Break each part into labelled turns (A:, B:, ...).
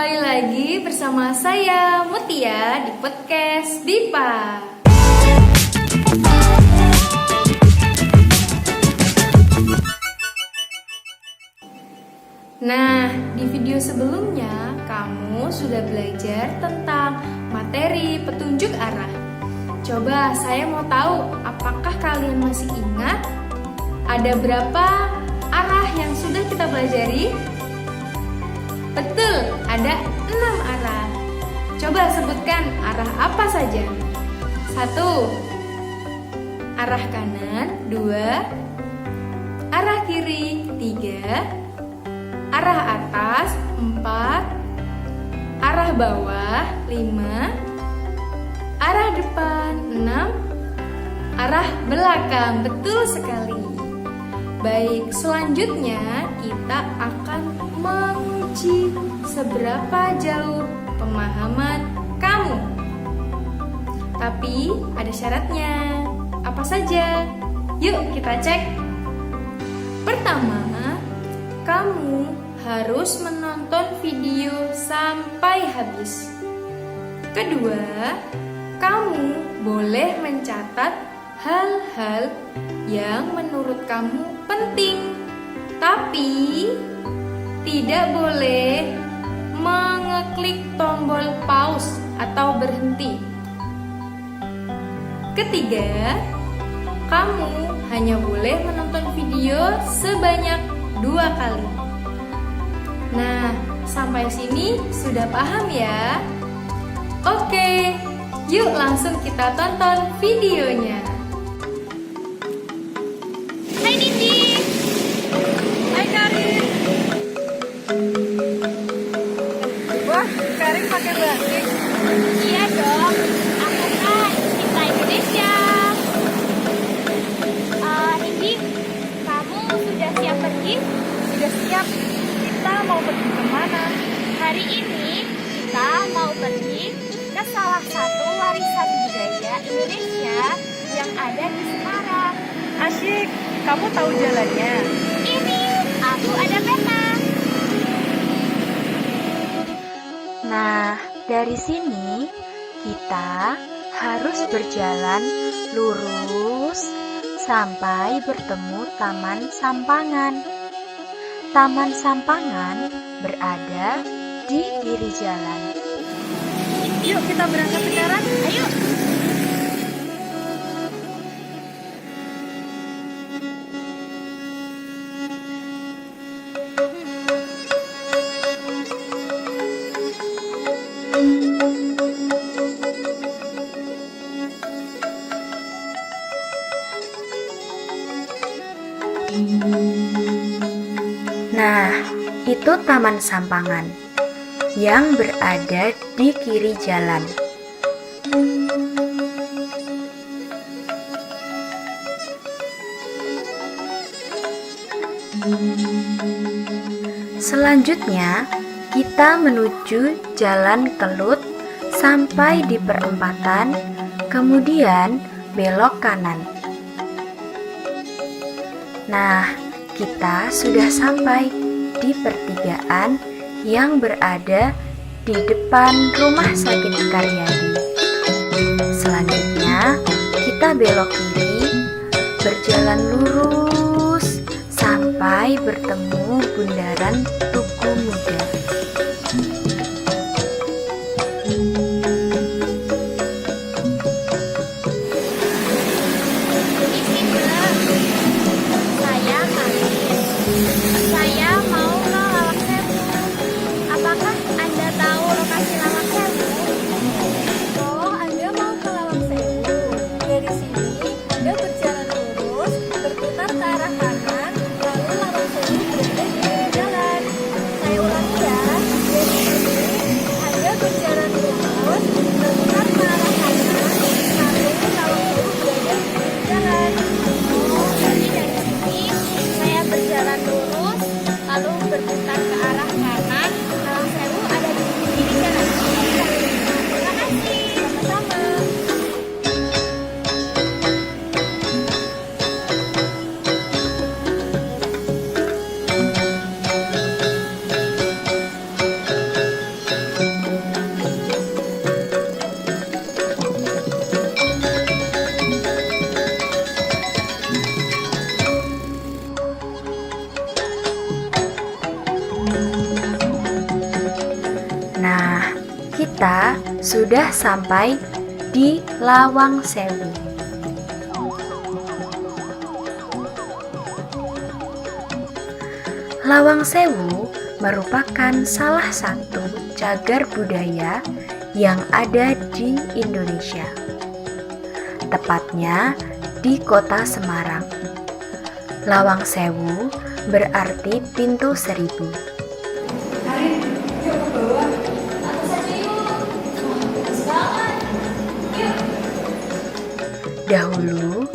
A: Kembali lagi bersama saya Mutia di podcast Dipa. Nah, di video sebelumnya kamu sudah belajar tentang materi petunjuk arah. Coba saya mau tahu, apakah kalian masih ingat ada berapa arah yang sudah kita pelajari? Betul, ada 6 arah. Coba sebutkan arah apa saja. 1. Arah kanan. 2. Arah kiri. 3. Arah atas. 4. Arah bawah. 5. Arah depan. 6. Arah belakang. Betul sekali. Baik, selanjutnya kita akan menguji seberapa jauh pemahaman kamu. Tapi ada syaratnya. Apa saja? Yuk kita cek. Pertama, kamu harus menonton video sampai habis. Kedua, kamu boleh mencatat hal-hal yang menurut kamu penting, tapi tidak boleh mengeklik tombol pause atau berhenti. Ketiga, kamu hanya boleh menonton video sebanyak 2 kali. Nah, sampai sini sudah paham ya? Oke, yuk langsung kita tonton videonya.
B: Hai Nindi. Hai Karin.
A: Wah, Karin pakai batik.
B: Iya dong, aku kan cinta Indonesia. Nindi, kamu sudah siap pergi?
A: Sudah siap. Kita mau pergi kemana?
B: Hari ini kita mau pergi ke salah satu warisan budaya Indonesia yang ada di Semarang.
A: Asyik, kamu tahu jalannya?
B: Ini, aku ada peta.
C: Nah, dari sini kita harus berjalan lurus sampai bertemu Taman Sampangan. Taman Sampangan berada di kiri jalan.
A: Yuk kita berangkat sekarang.
B: Ayo.
C: Nah, itu Taman Sampangan yang berada di kiri jalan. Selanjutnya, kita menuju Jalan Kelut sampai di perempatan, kemudian belok kanan. Nah, kita sudah sampai di pertigaan yang berada di depan Rumah Sakit Karyadi. Selanjutnya, kita belok kiri, berjalan lurus sampai bertemu Bundaran Tugu Muda.
B: Saya mau ke Lawang Sewu. Apakah Anda tahu lokasi Lawang Sewu?
A: Oh, Anda mau ke Lawang Sewu. Dari sini, Anda berjalan lurus, berputar ke arah kanan, lalu Lawang Sewu berada di kiri jalan.
C: Kita sudah sampai di Lawang Sewu. Lawang Sewu merupakan salah satu cagar budaya yang ada di Indonesia, tepatnya di kota Semarang. Lawang Sewu berarti pintu seribu. Dahulu,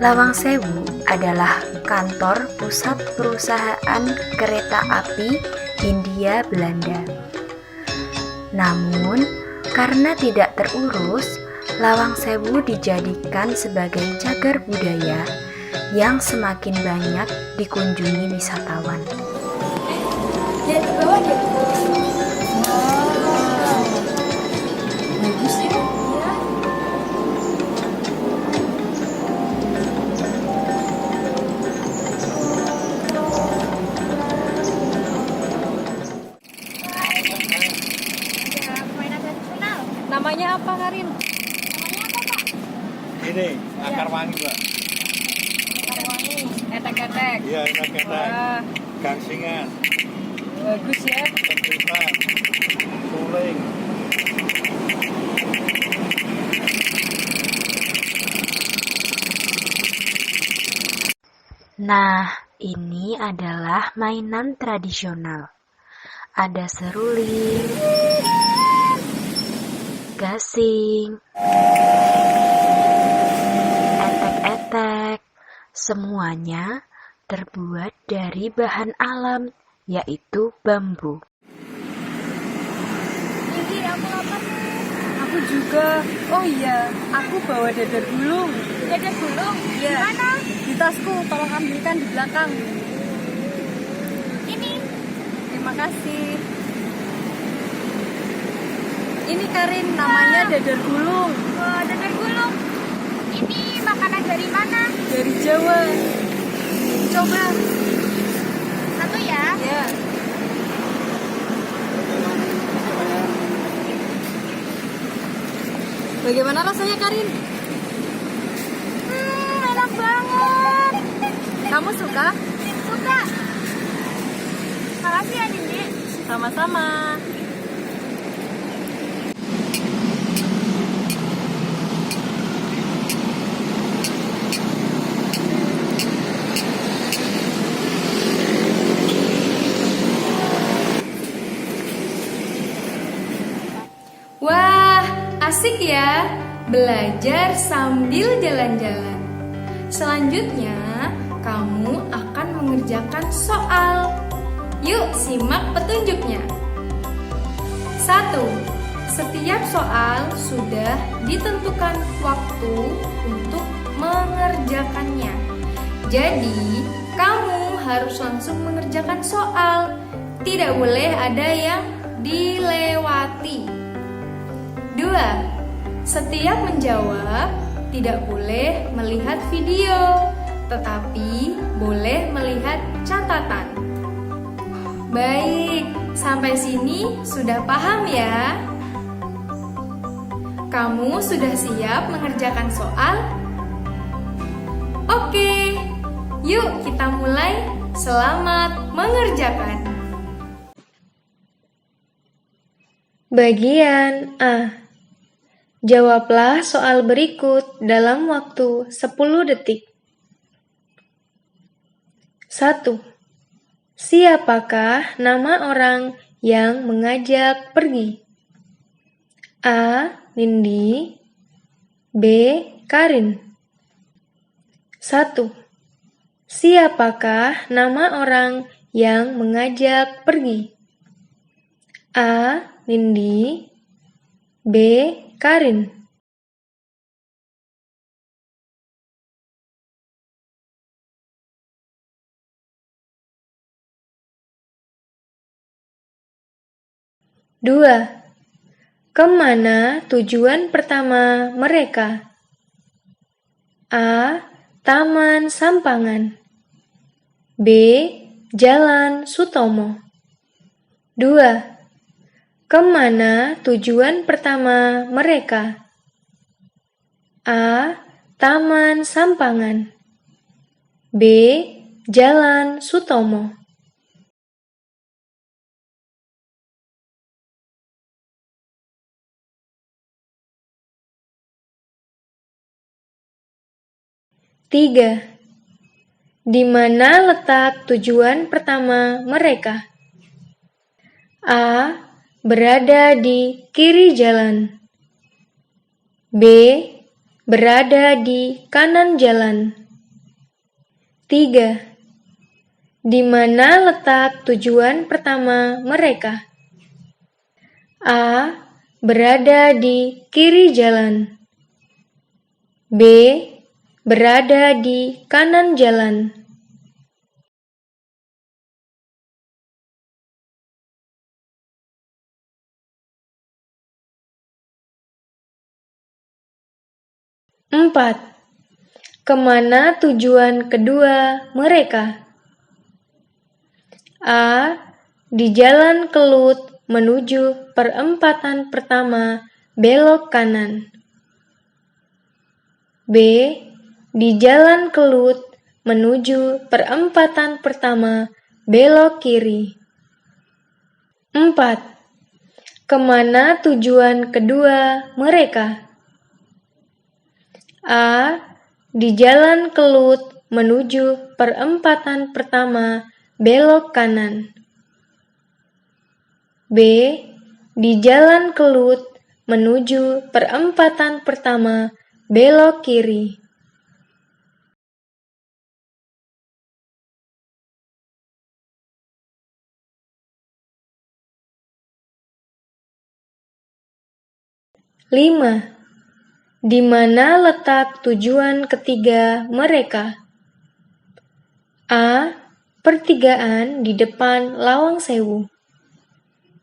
C: Lawang Sewu adalah kantor pusat perusahaan kereta api Hindia Belanda. Namun, karena tidak terurus, Lawang Sewu dijadikan sebagai cagar budaya yang semakin banyak dikunjungi wisatawan.
A: Lihat ke bawah deh. Bagus ya.
B: Ada permainan tradisional.
A: Namanya apa, Karin?
B: Namanya apa, Pak?
D: Ini akar wangi, Pak.
B: Karwangi.
A: Ketek-ketek.
D: Iya, enak-enak.
A: Wah,
D: Gangsingan,
A: bagus ya.
D: pentripan, suling.
C: Nah, ini adalah mainan tradisional. Ada seruling, gasing, etek-etek. Semuanya terbuat dari bahan alam, yaitu bambu.
B: Ini aku lapar nih.
A: Aku juga. Oh iya, aku bawa dadar gulung.
B: Ada gulung.
A: Iya.
B: Mana?
A: Di tasku, tolong ambilkan di belakang.
B: Ini.
A: Terima kasih. Ini Karin, namanya dadar gulung.
B: Wah, dadar gulung. Ini makanan dari mana?
A: Dari Jawa. Coba.
B: Satu ya.
A: Ya. Bagaimana rasanya, Karin?
B: Enak banget.
A: Kamu suka?
B: Suka. Makasih ya, Dindi.
A: Sama-sama. Wah, asik ya. Belajar sambil jalan-jalan. Selanjutnya, kamu akan mengerjakan soal. Yuk, simak petunjuknya. 1. Setiap soal sudah ditentukan waktu untuk mengerjakannya. Jadi, kamu harus langsung mengerjakan soal. Tidak boleh ada yang dilewati. 2. Setiap menjawab tidak boleh melihat video, tetapi boleh melihat catatan. Baik, sampai sini sudah paham ya? Kamu sudah siap mengerjakan soal? Oke, yuk kita mulai. Selamat mengerjakan. Bagian A. Jawablah soal berikut dalam waktu 10 detik. 1. Siapakah nama orang yang mengajak pergi? A. Nindi. B. Karin. 1. Siapakah nama orang yang mengajak pergi? A. Nindi. B. Karin. Dua. Kemana tujuan pertama mereka? A. Taman Sampangan. B. Jalan Sutomo. 2. Kemana tujuan pertama mereka? A. Taman Sampangan. B. Jalan Sutomo. Tiga. Di mana letak tujuan pertama mereka? A. Berada di kiri jalan. B. Berada di kanan jalan. 3. Di mana letak tujuan pertama mereka? A. Berada di kiri jalan. B. Berada di kanan jalan. Empat. Kemana tujuan kedua mereka? A. Di Jalan Kelut menuju perempatan pertama belok kanan. B. Di Jalan Kelut menuju perempatan pertama belok kiri. 4. Kemana tujuan kedua mereka? A. Di Jalan Kelut menuju perempatan pertama belok kanan. B. Di Jalan Kelut menuju perempatan pertama belok kiri. Lima. Di mana letak tujuan ketiga mereka? A. Pertigaan di depan Lawang Sewu.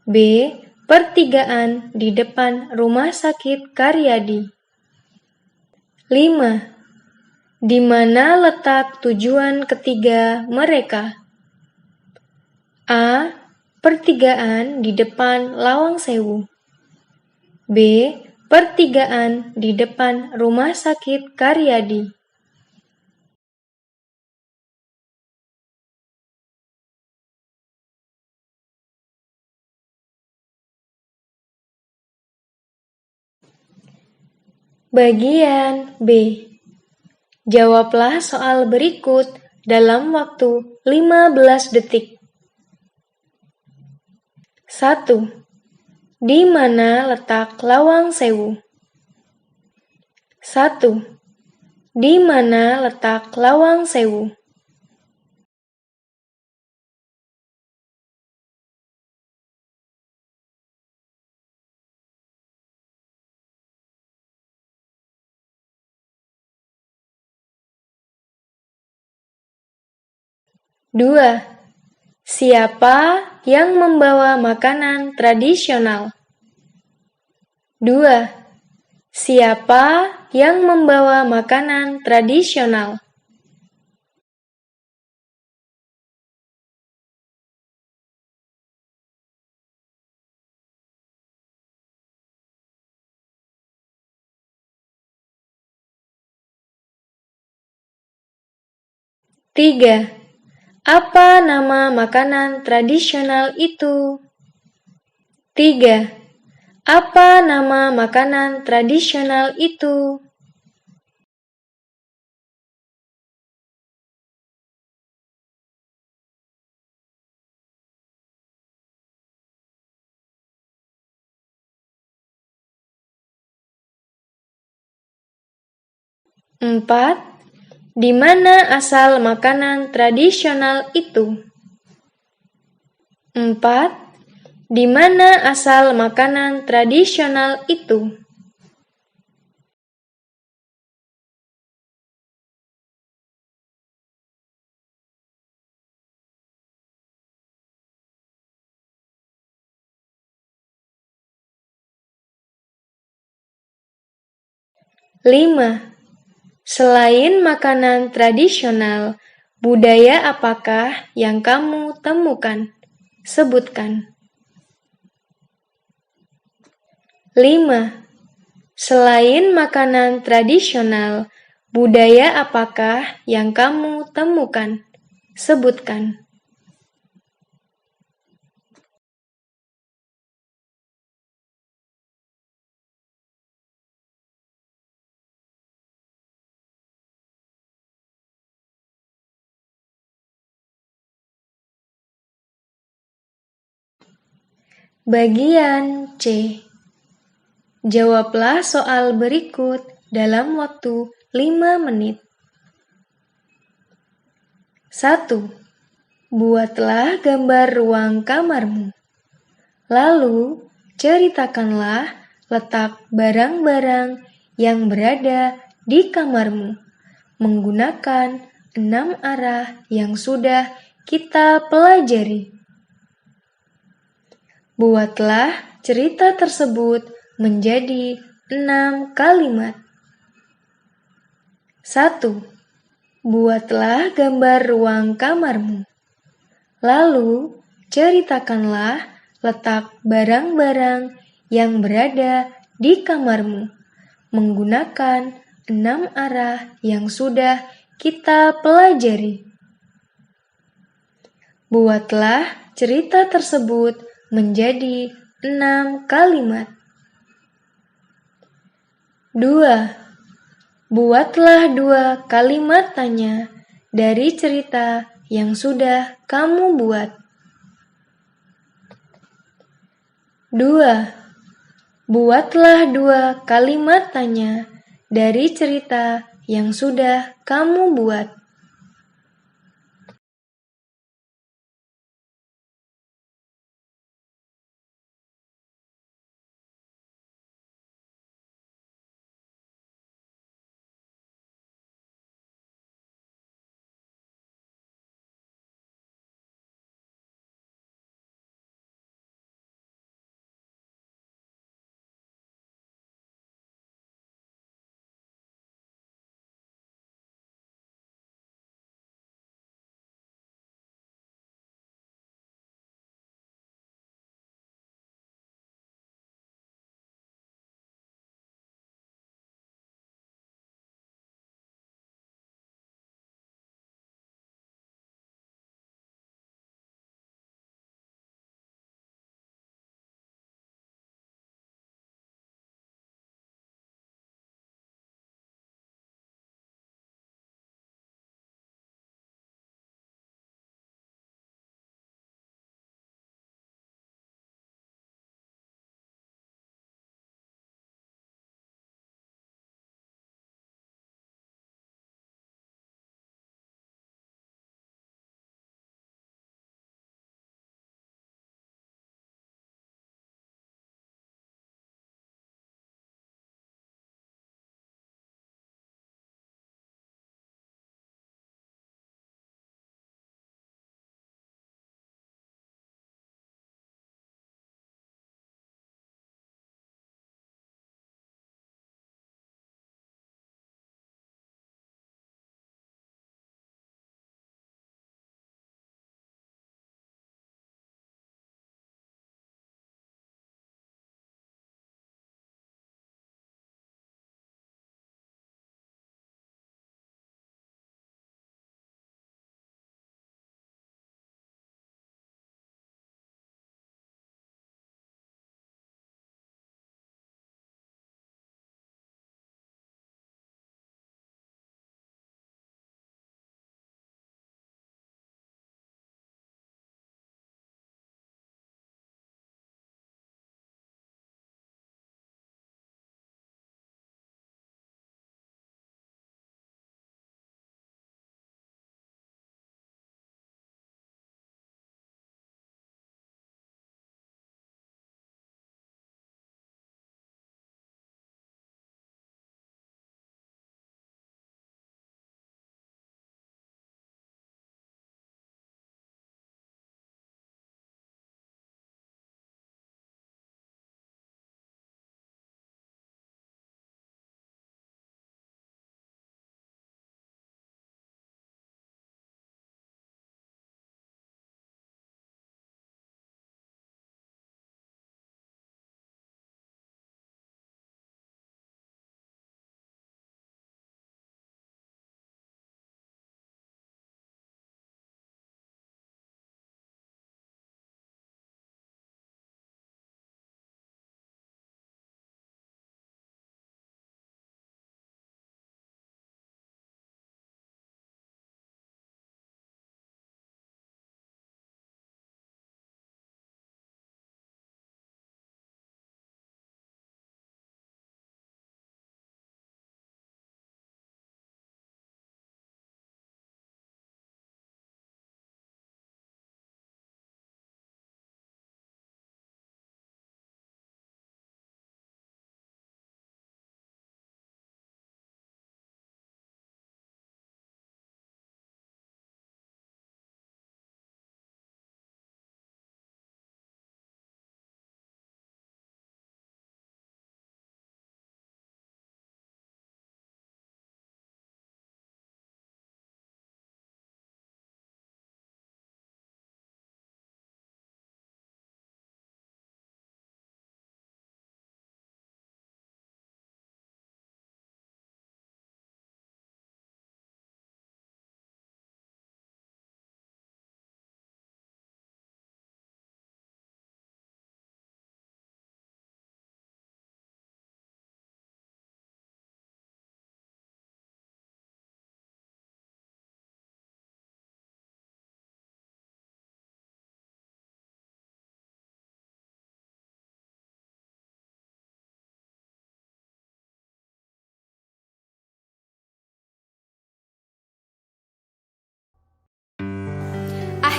A: B. Pertigaan di depan Rumah Sakit Karyadi. 5. Di mana letak tujuan ketiga mereka? A. Pertigaan di depan Lawang Sewu. B. Pertigaan di depan Rumah Sakit Karyadi. Bagian B. Jawablah soal berikut dalam waktu 15 detik. 1. Di mana letak Lawang Sewu? 1. Di mana letak Lawang Sewu? 2. Siapa yang membawa makanan tradisional? 2. Siapa yang membawa makanan tradisional? 3. Apa nama makanan tradisional itu? 3. Apa nama makanan tradisional itu? 4. Di mana asal makanan tradisional itu? 4. Di mana asal makanan tradisional itu? 5. Selain makanan tradisional, budaya apakah yang kamu temukan? Sebutkan. 5. Selain makanan tradisional, budaya apakah yang kamu temukan? Sebutkan. Bagian C. Jawablah soal berikut dalam waktu 5 menit. 1. Buatlah gambar ruang kamarmu. Lalu, ceritakanlah letak barang-barang yang berada di kamarmu menggunakan 6 arah yang sudah kita pelajari. Buatlah cerita tersebut menjadi 6 kalimat. 1. Buatlah gambar ruang kamarmu. Lalu, ceritakanlah letak barang-barang yang berada di kamarmu menggunakan 6 arah yang sudah kita pelajari. Buatlah cerita tersebut menjadi 6 kalimat. 2. Buatlah 2 kalimat tanya dari cerita yang sudah kamu buat. 2. Buatlah 2 kalimat tanya dari cerita yang sudah kamu buat.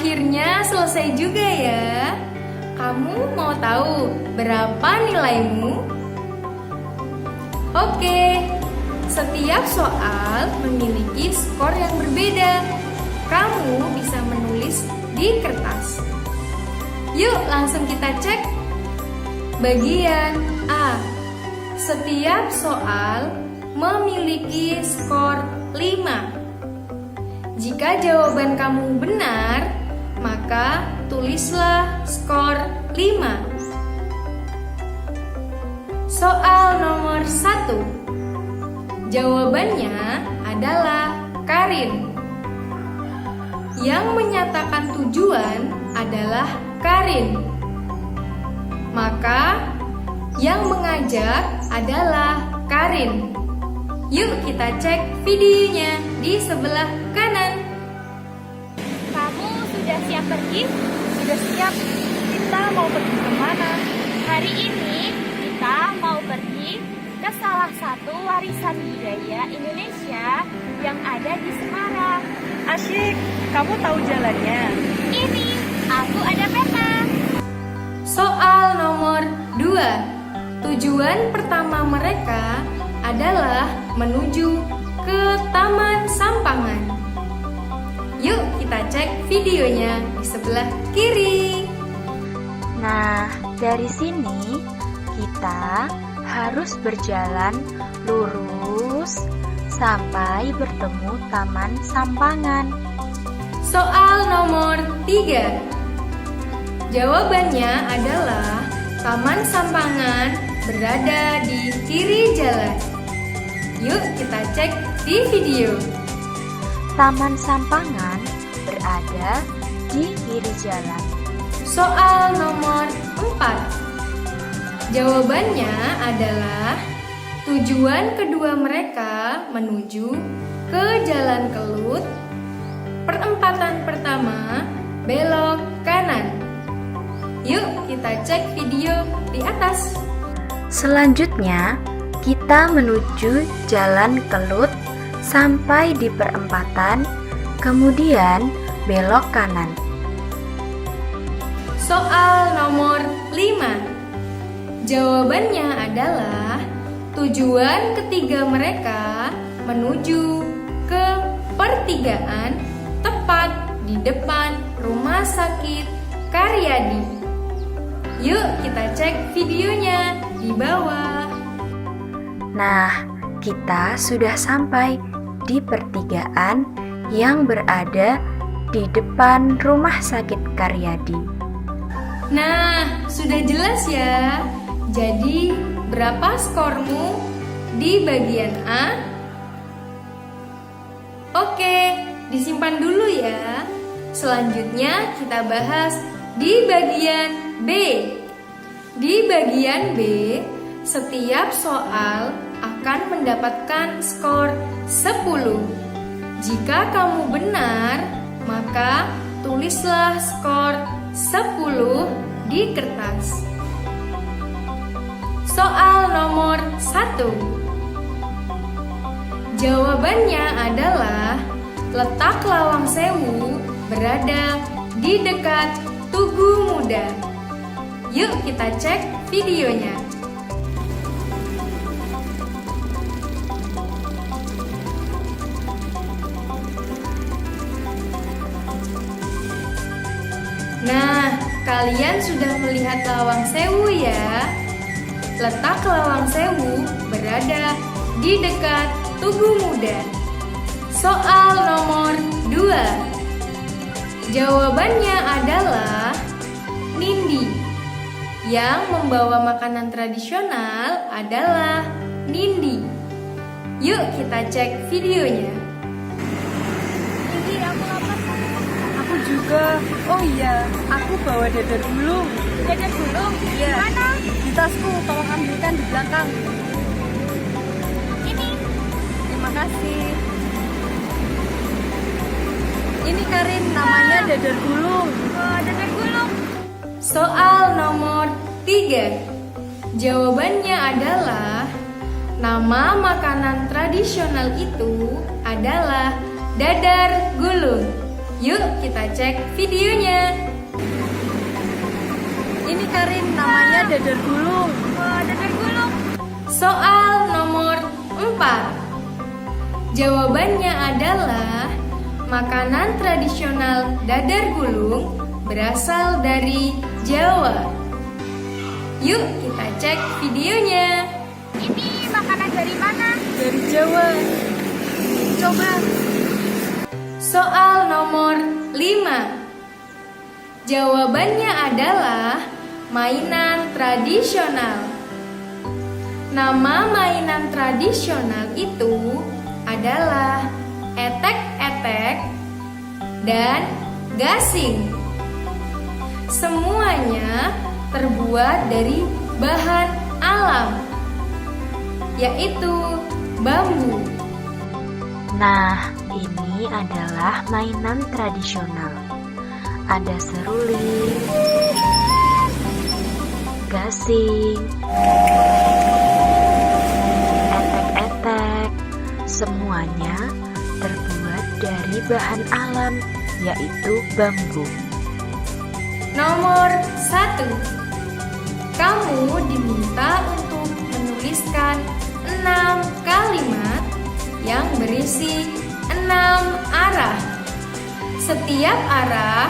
A: Akhirnya selesai juga ya. Kamu mau tahu berapa nilaimu? Oke, setiap soal memiliki skor yang berbeda. Kamu bisa menulis di kertas. Yuk langsung kita cek. Bagian A. Setiap soal memiliki skor 5. Jika jawaban kamu benar, maka tulislah skor 5. Soal nomor 1. Jawabannya adalah Karin. Yang menyatakan tujuan adalah Karin. Maka yang mengajak adalah Karin. Yuk kita cek videonya di sebelah kanan.
B: Kamu sudah siap pergi?
E: Sudah siap. Kita mau pergi kemana?
B: Hari ini kita mau pergi ke salah satu warisan budaya Indonesia yang ada di Semarang.
E: Asyik, kamu tahu jalannya?
B: Ini, aku ada peta.
A: Soal nomor 2. Tujuan pertama mereka adalah menuju ke Taman Sampangan. Yuk kita cek videonya di sebelah kiri.
C: Nah, dari sini kita harus berjalan lurus sampai bertemu Taman Sampangan.
A: Soal nomor 3. Jawabannya adalah Taman Sampangan berada di kiri jalan. Yuk kita cek di video.
C: Taman Sampangan berada di kiri jalan.
A: Soal nomor 4. Jawabannya adalah tujuan kedua mereka menuju ke Jalan Kelut. Perempatan pertama belok kanan. Yuk kita cek video di atas.
C: Selanjutnya, kita menuju Jalan Kelut sampai di perempatan, kemudian belok kanan.
A: Soal nomor 5. Jawabannya adalah tujuan ketiga mereka menuju ke pertigaan tepat di depan Rumah Sakit Karyadi. Yuk kita cek videonya di bawah.
C: Nah, kita sudah sampai di pertigaan yang berada di depan Rumah Sakit Karyadi.
A: Nah, sudah jelas ya. Jadi, berapa skormu di bagian A? Oke, disimpan dulu ya. Selanjutnya kita bahas di bagian B. Di bagian B, setiap soal akan mendapatkan skor 10. Jika kamu benar, maka tulislah skor 10 di kertas. Soal nomor 1. Jawabannya adalah letak Lawang Sewu berada di dekat Tugu Muda. Yuk kita cek videonya. Nah, kalian sudah melihat Lawang Sewu ya? Letak Lawang Sewu berada di dekat Tugu Muda. Soal nomor 2. Jawabannya adalah Nindi. Yang membawa makanan tradisional adalah Nindi. Yuk kita cek videonya.
E: Ini aku lapar. Aku juga. Oh iya, aku bawa dadar gulung.
B: Dadar gulung?
E: Iya.
B: Mana?
E: Di tasku, tolong ambilkan di belakang.
B: Ini.
E: Terima kasih. Ini Karin, namanya dadar gulung.
B: Wah, dadar gulung.
A: Soal nomor 3. Jawabannya adalah nama makanan tradisional itu adalah dadar gulung. Yuk kita cek videonya.
E: Ini Karin, namanya dadar gulung.
B: Wah, dadar gulung.
A: Soal nomor 4. Jawabannya adalah makanan tradisional dadar gulung berasal dari Jawa. Yuk kita cek videonya.
B: Ini makanan dari mana?
E: Dari Jawa. Coba.
A: Soal nomor 5. Jawabannya adalah mainan tradisional. Nama mainan tradisional itu adalah etek-etek dan gasing. Semuanya terbuat dari bahan alam, yaitu bambu.
C: Nah, ini adalah mainan tradisional. Ada seruling, gasing, etek-etek, semuanya terbuat dari bahan alam, yaitu bambu.
A: Nomor 1. Kamu diminta untuk menuliskan 6 kalimat yang berisi 6 arah. Setiap arah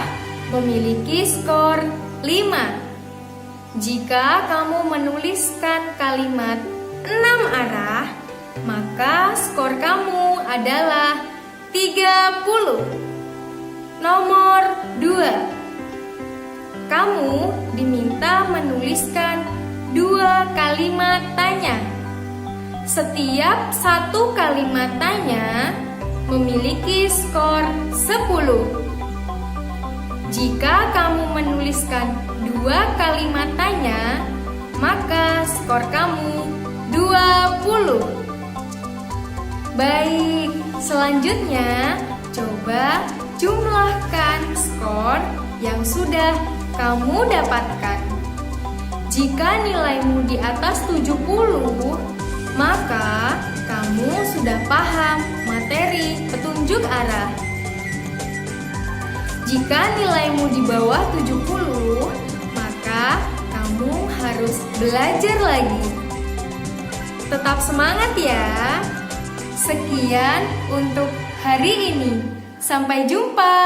A: memiliki skor 5. Jika kamu menuliskan kalimat 6 arah, maka skor kamu adalah 30. Nomor 2. Kamu diminta menuliskan 2 kalimat tanya. Setiap satu kalimat tanya memiliki skor 10. Jika kamu menuliskan 2 kalimat tanya, maka skor kamu 20. Baik, selanjutnya coba jumlahkan skor yang sudah kamu dapatkan. Jika nilaimu di atas 70, maka kamu sudah paham materi petunjuk arah. Jika nilaimu di bawah 70, maka kamu harus belajar lagi. Tetap semangat ya. Sekian untuk hari ini. Sampai jumpa.